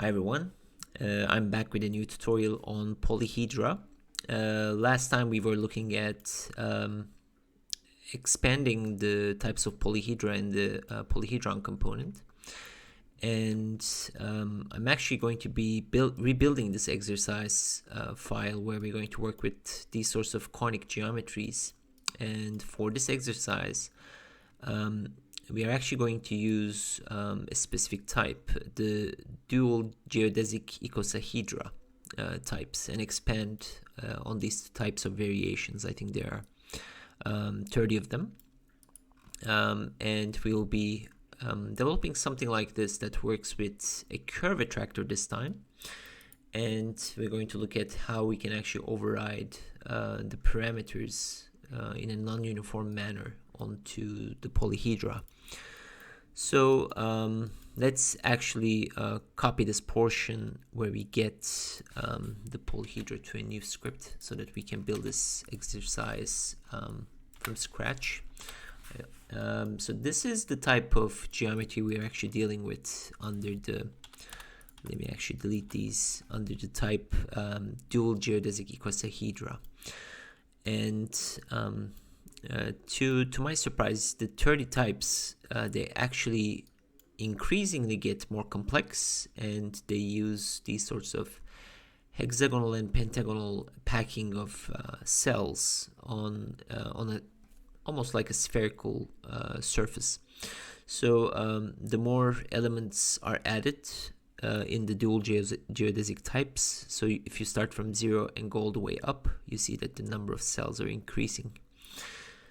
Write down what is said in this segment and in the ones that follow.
Hi everyone, I'm back with a new tutorial on polyhedra. Last time we were looking at expanding the types of polyhedra in the polyhedron component, and I'm actually going to be rebuilding this exercise file where we're going to work with these sorts of conic geometries. And for this exercise, we are actually going to use a specific type, the dual geodesic icosahedra types, and expand on these types of variations. I think there are 30 of them. And we'll be developing something like this that works with a curve attractor this time. And we're going to look at how we can actually override the parameters in a non-uniform manner onto the polyhedra. So let's actually copy this portion where we get the polyhedra to a new script so that we can build this exercise from scratch. So this is the type of geometry we are actually dealing with under the, let me actually delete these, under the type dual geodesic icosahedra. And to my surprise, the 30 types, they actually increasingly get more complex, and they use these sorts of hexagonal and pentagonal packing of cells on a almost like a spherical surface. So the more elements are added in the dual geodesic types, so if you start from 0 and go all the way up, you see that the number of cells are increasing.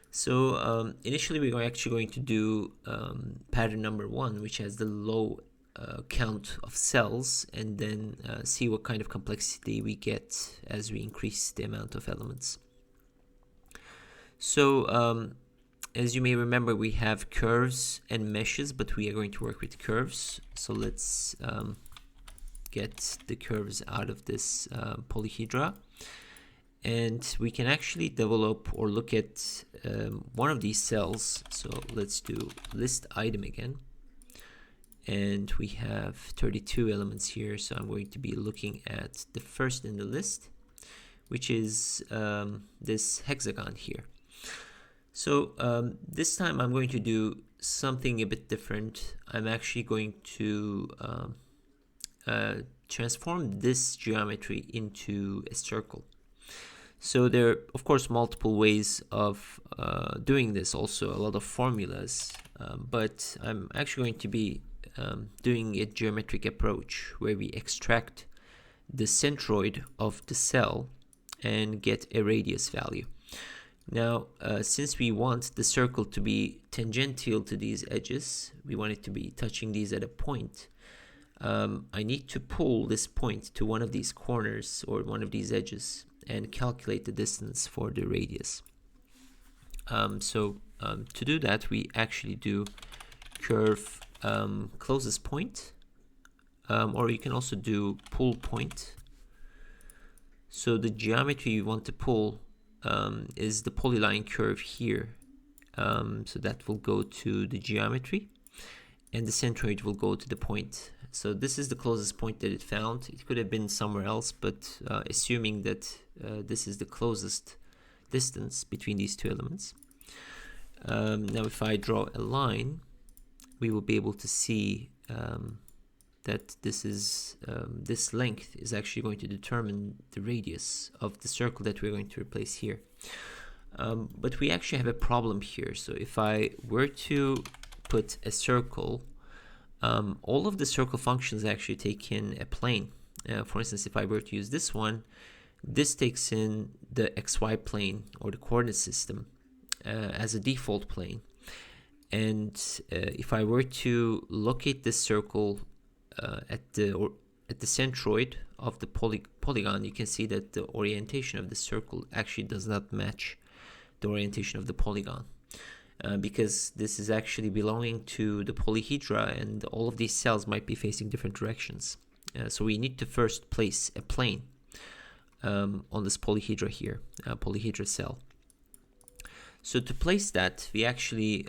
So initially we're actually going to do pattern number 1, which has the low count of cells, and then see what kind of complexity we get as we increase the amount of elements. So as you may remember, we have curves and meshes, but we are going to work with curves. So let's get the curves out of this polyhedra. And we can actually develop or look at one of these cells. So let's do list item again. And we have 32 elements here. So I'm going to be looking at the first in the list, which is this hexagon here. So this time I'm going to do something a bit different. I'm actually going to transform this geometry into a circle. So there are, of course, multiple ways of doing this, also a lot of formulas, but I'm actually going to be doing a geometric approach where we extract the centroid of the cell and get a radius value. Now, since we want the circle to be tangential to these edges, we want it to be touching these at a point, I need to pull this point to one of these corners or one of these edges and calculate the distance for the radius. So to do that, we actually do curve closest point, or you can also do pull point. So the geometry you want to pull is the polyline curve here. So that will go to the geometry, and the centroid will go to the point. So this is the closest point that it found. It could have been somewhere else, but assuming that this is the closest distance between these two elements. Now if I draw a line, we will be able to see that this is this length is actually going to determine the radius of the circle that we're going to replace here. But we actually have a problem here. So if I were to put a circle, all of the circle functions actually take in a plane. For instance, if I were to use this one, this takes in the XY plane or the coordinate system as a default plane. And if I were to locate this circle at the centroid of the polygon, you can see that the orientation of the circle actually does not match the orientation of the polygon. Because this is actually belonging to the polyhedra, and all of these cells might be facing different directions. So we need to first place a plane on this polyhedra here, polyhedra cell. So to place that, we actually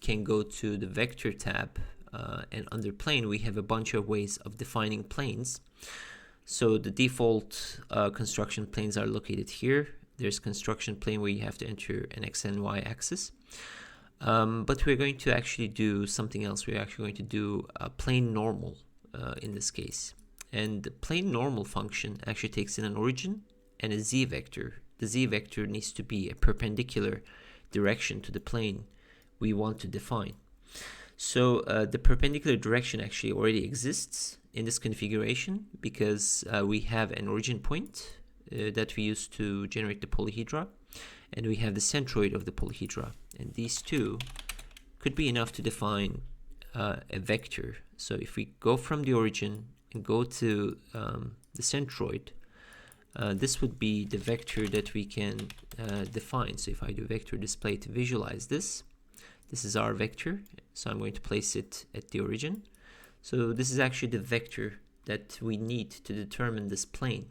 can go to the vector tab and under plane we have a bunch of ways of defining planes. So the default construction planes are located here. There's construction plane where you have to enter an x and y axis. But we're going to actually do something else. We're actually going to do a plane normal in this case. And the plane normal function actually takes in an origin and a z vector. The z vector needs to be a perpendicular direction to the plane we want to define. So the perpendicular direction actually already exists in this configuration because we have an origin point that we use to generate the polyhedra, and we have the centroid of the polyhedra, and these two could be enough to define a vector. So if we go from the origin and go to the centroid, this would be the vector that we can define. So if I do vector display to visualize this, this is our vector, so I'm going to place it at the origin. So this is actually the vector that we need to determine this plane.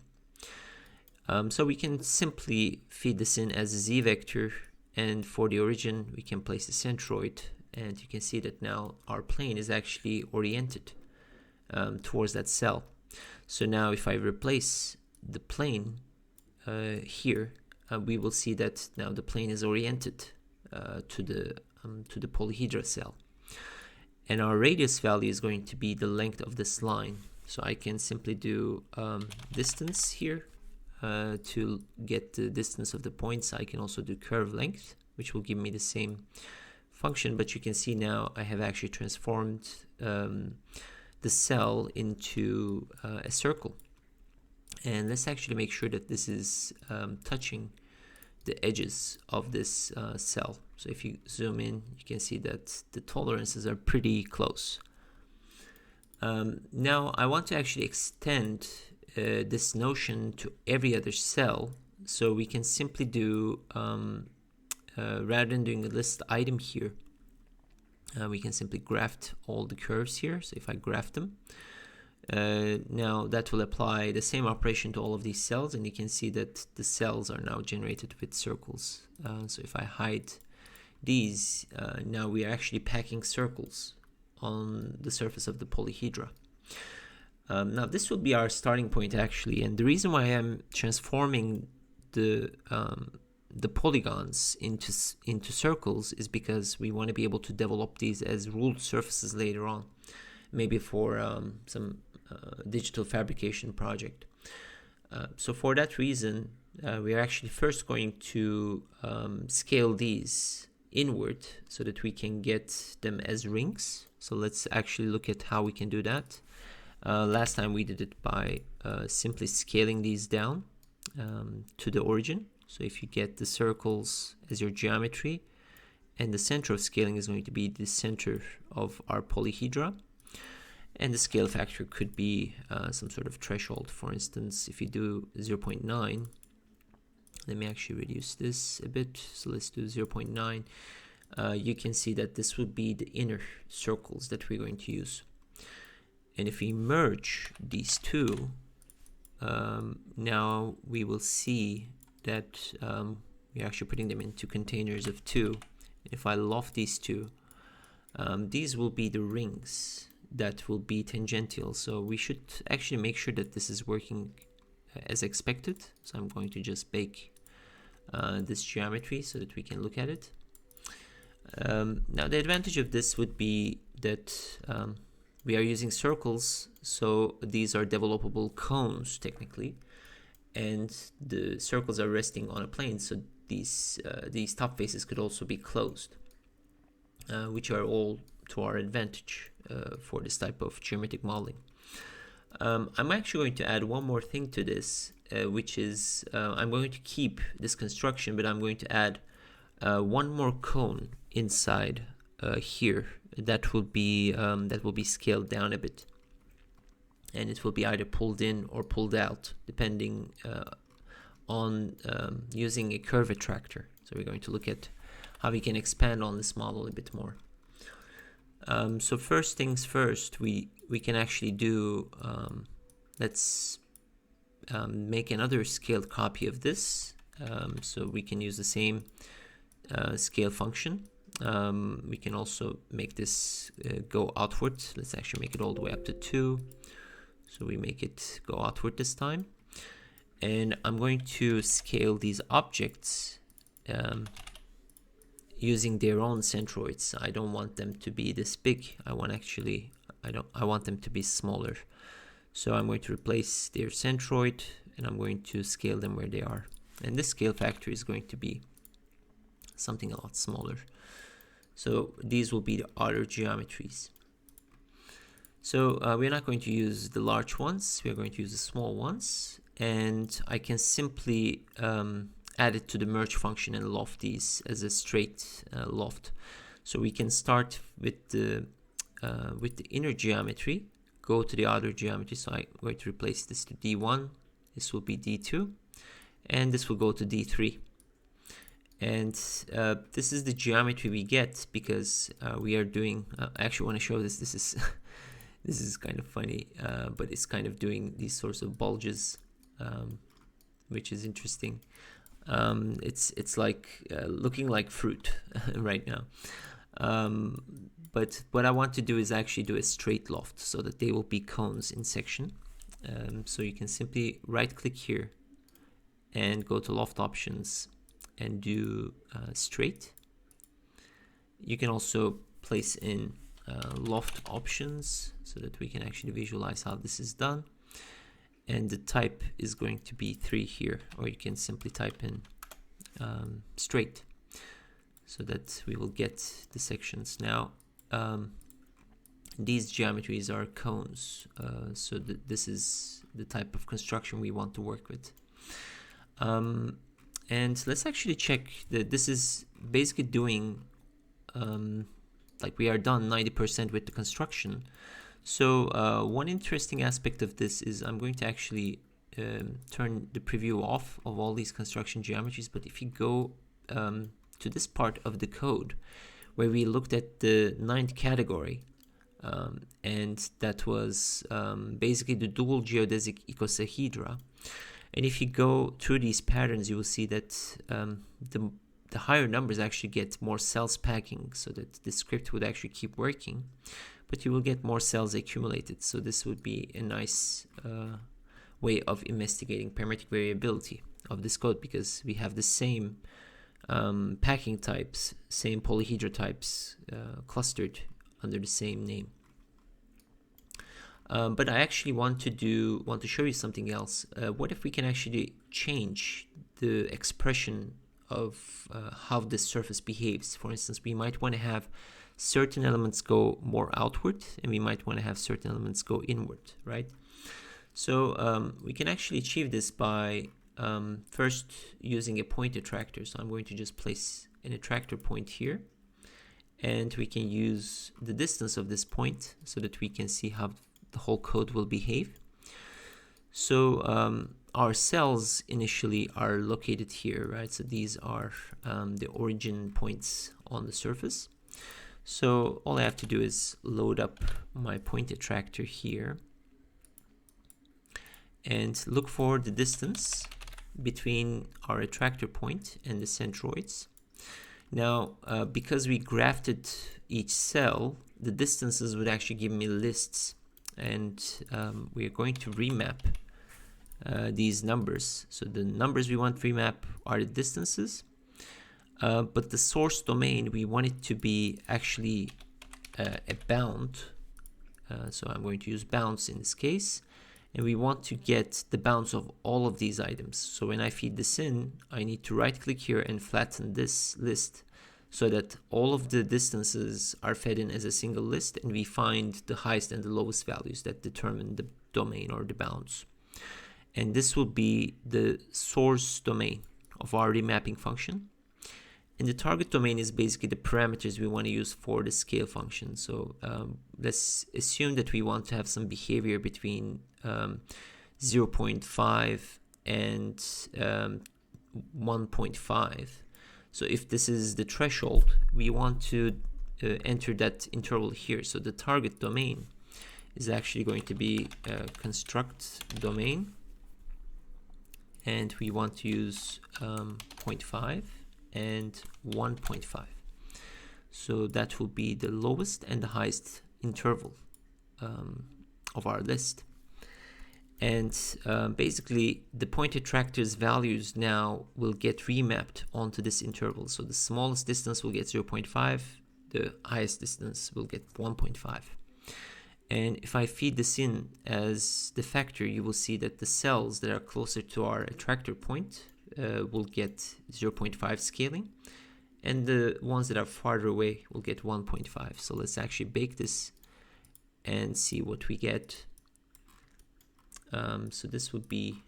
So we can simply feed this in as a z vector, and for the origin we can place the centroid, and you can see that now our plane is actually oriented towards that cell. So now if I replace the plane here, we will see that now the plane is oriented to the polyhedra cell, and our radius value is going to be the length of this line. So I can simply do distance here to get the distance of the points. I can also do curve length, which will give me the same function, but you can see now I have actually transformed the cell into a circle. And let's actually make sure that this is touching the edges of this cell. So if you zoom in, you can see that the tolerances are pretty close. Now I want to actually extend this notion to every other cell, so we can simply do rather than doing a list item here, we can simply graft all the curves here. So if I graft them, now that will apply the same operation to all of these cells, and you can see that the cells are now generated with circles. So if I hide these, now we are actually packing circles on the surface of the polyhedra. Now this will be our starting point actually, and the reason why I'm transforming the polygons into circles is because we want to be able to develop these as ruled surfaces later on, maybe for some digital fabrication project. So for that reason, we are actually first going to scale these inward so that we can get them as rings. So let's actually look at how we can do that. Last time we did it by simply scaling these down to the origin. So if you get the circles as your geometry, and the center of scaling is going to be the center of our polyhedra, and the scale factor could be some sort of threshold. For instance, if you do 0.9, let me actually reduce this a bit. So let's do 0.9. You can see that this would be the inner circles that we're going to use. And if we merge these two, now we will see that we're actually putting them into containers of 2. If I loft these two, these will be the rings that will be tangential. So we should actually make sure that this is working as expected. So I'm going to just bake this geometry so that we can look at it. Now the advantage of this would be that we are using circles, so these are developable cones technically, and the circles are resting on a plane, so these top faces could also be closed, which are all to our advantage for this type of geometric modeling. I'm actually going to add one more thing to this, which is I'm going to keep this construction, but I'm going to add one more cone inside here that will be scaled down a bit, and it will be either pulled in or pulled out depending on using a curve attractor. So we're going to look at how we can expand on this model a bit more. So first things first, we can actually do let's make another scaled copy of this. So we can use the same scale function. We can also make this go outward. Let's actually make it all the way up to 2. So we make it go outward this time. And I'm going to scale these objects using their own centroids. I don't want them to be this big. I want them to be smaller. So I'm going to replace their centroid and I'm going to scale them where they are. And this scale factor is going to be something a lot smaller. So these will be the outer geometries. So we're not going to use the large ones, we are going to use the small ones. And I can simply add it to the merge function and loft these as a straight loft. So we can start with the inner geometry, go to the outer geometry. So I'm going to replace this to D1, this will be D2, and this will go to D3. And this is the geometry we get because we are doing, I actually want to show this, this is kind of funny, but it's kind of doing these sorts of bulges, which is interesting. It's like looking like fruit right now. But what I want to do is actually do a straight loft so that they will be cones in section. So you can simply right click here and go to loft options and do straight. You can also place in loft options so that we can actually visualize how this is done. And the type is going to be 3 here, or you can simply type in straight so that we will get the sections. Now these geometries are cones, so this is the type of construction we want to work with. And let's actually check that this is basically doing like we are done 90% with the construction. So one interesting aspect of this is I'm going to actually turn the preview off of all these construction geometries. But if you go to this part of the code where we looked at the 9th category, and that was basically the dual geodesic icosahedra. And if you go through these patterns, you will see that the higher numbers actually get more cells packing, so that the script would actually keep working, but you will get more cells accumulated. So this would be a nice way of investigating parametric variability of this code, because we have the same packing types, same polyhedra types clustered under the same name. But I actually want to show you something else. What if we can actually change the expression of how this surface behaves? For instance, we might want to have certain elements go more outward, and we might want to have certain elements go inward, right? So we can actually achieve this by first using a point attractor. So I'm going to just place an attractor point here, and we can use the distance of this point so that we can see how the whole code will behave. So our cells initially are located here, right? So these are the origin points on the surface. So all I have to do is load up my point attractor here and look for the distance between our attractor point and the centroids. Now, because we grafted each cell, the distances would actually give me lists, and we are going to remap these numbers. So the numbers we want to remap are the distances, but the source domain, we want it to be actually a bound. So I'm going to use bounds in this case, and we want to get the bounds of all of these items. So when I feed this in, I need to right click here and flatten this list so that all of the distances are fed in as a single list, and we find the highest and the lowest values that determine the domain or the bounds. And this will be the source domain of our remapping function. And the target domain is basically the parameters we want to use for the scale function. So let's assume that we want to have some behavior between 0.5 and 1.5. So if this is the threshold, we want to enter that interval here. So the target domain is actually going to be construct domain, and we want to use 0.5 and 1.5. So that will be the lowest and the highest interval of our list. And basically the point attractors values now will get remapped onto this interval. So the smallest distance will get 0.5, the highest distance will get 1.5. And if I feed this in as the factor, you will see that the cells that are closer to our attractor point will get 0.5 scaling, and the ones that are farther away will get 1.5. So let's actually bake this and see what we get. So this would be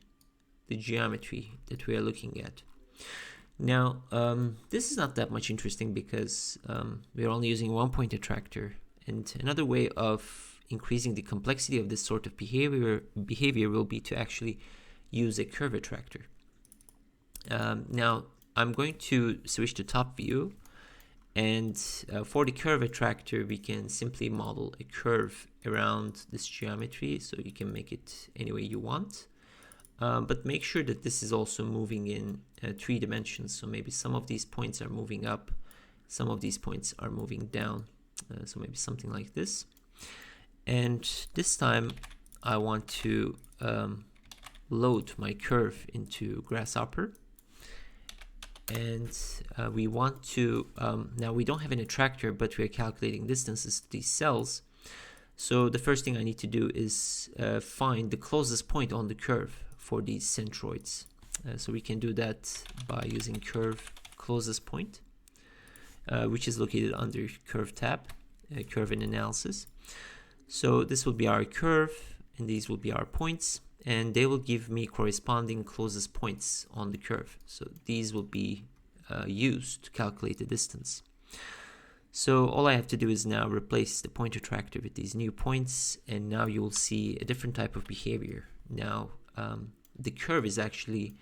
the geometry that we are looking at. Now, this is not that much interesting because we're only using one point attractor, and another way of increasing the complexity of this sort of behavior will be to actually use a curve attractor. Now, I'm going to switch to top view, and for the curve attractor, we can simply model a curve around this geometry, so you can make it any way you want. But make sure that this is also moving in 3 dimensions. So maybe some of these points are moving up, some of these points are moving down. So maybe something like this. And this time I want to load my curve into Grasshopper. And we want to, now we don't have an attractor, but we are calculating distances to these cells. So the first thing I need to do is find the closest point on the curve for these centroids. So we can do that by using curve closest point, which is located under curve tab, curve and analysis. So this will be our curve, and these will be our points, and they will give me corresponding closest points on the curve. So these will be used to calculate the distance. So all I have to do is now replace the point attractor with these new points, and now you will see a different type of behavior. Now the curve is actually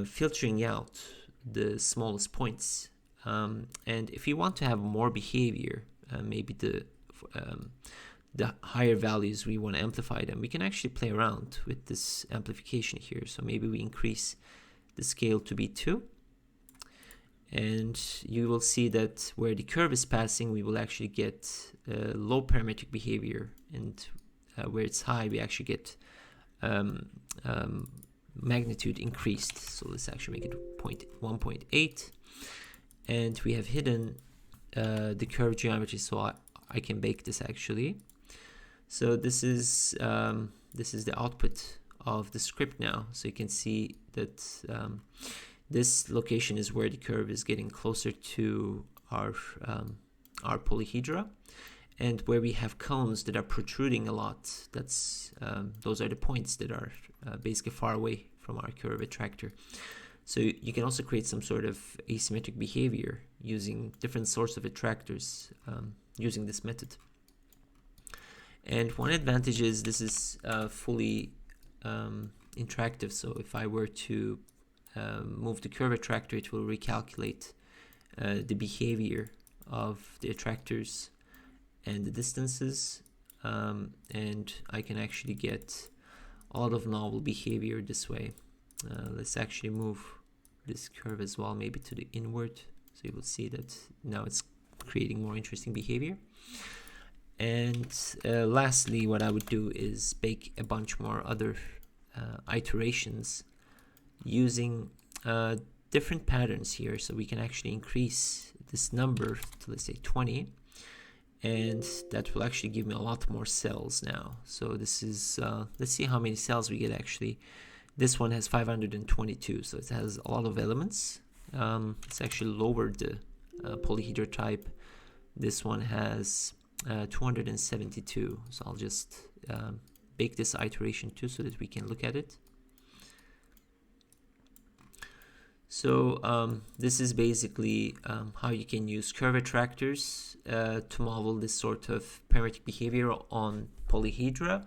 filtering out the smallest points, and if you want to have more behavior, maybe the higher values we want to amplify them, we can actually play around with this amplification here. So maybe we increase the scale to be 2, and you will see that where the curve is passing, we will actually get low parametric behavior, and where it's high, we actually get magnitude increased. So let's actually make it 1.8, and we have hidden the curve geometry, so I can bake this actually. So this is the output of the script now. So you can see that this location is where the curve is getting closer to our polyhedra, and where we have cones that are protruding a lot, that's those are the points that are basically far away from our curve attractor. So you can also create some sort of asymmetric behavior using different sorts of attractors using this method. And one advantage is this is fully interactive. So if I were to move the curve attractor, it will recalculate the behavior of the attractors and the distances, and I can actually get a lot of novel behavior this way. Let's actually move this curve as well, maybe to the inward, so you will see that now it's creating more interesting behavior. And lastly, what I would do is bake a bunch more other iterations using different patterns here. So we can actually increase this number to, let's say, 20, and that will actually give me a lot more cells now. So this is let's see how many cells we get actually. This one has 522, so it has a lot of elements. Let's actually lower the polyhedra type. This one has 272, so I'll just bake this iteration too so that we can look at it. So this is basically how you can use curve attractors to model this sort of parametric behavior on polyhedra.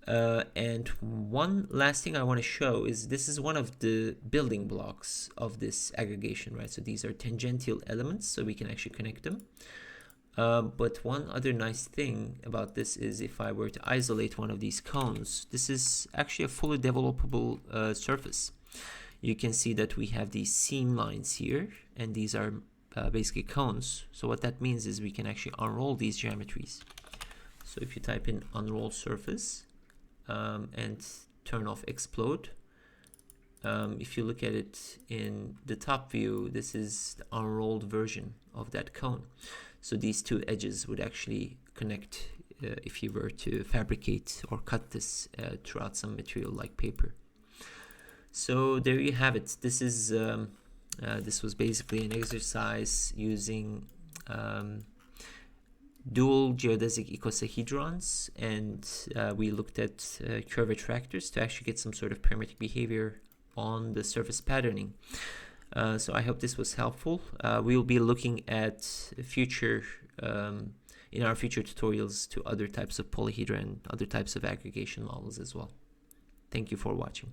And one last thing I want to show is this is one of the building blocks of this aggregation, right? So these are tangential elements, so we can actually connect them. But one other nice thing about this is if I were to isolate one of these cones, this is actually a fully developable surface. You can see that we have these seam lines here, and these are basically cones. So what that means is we can actually unroll these geometries. So if you type in unroll surface and turn off explode, if you look at it in the top view, this is the unrolled version of that cone. So these two edges would actually connect if you were to fabricate or cut this throughout some material like paper. So there you have it. This is this was basically an exercise using dual geodesic icosahedrons, and we looked at curve attractors to actually get some sort of parametric behavior on the surface patterning. So I hope this was helpful. We will be looking at future in our future tutorials to other types of polyhedra and other types of aggregation models as well. Thank you for watching.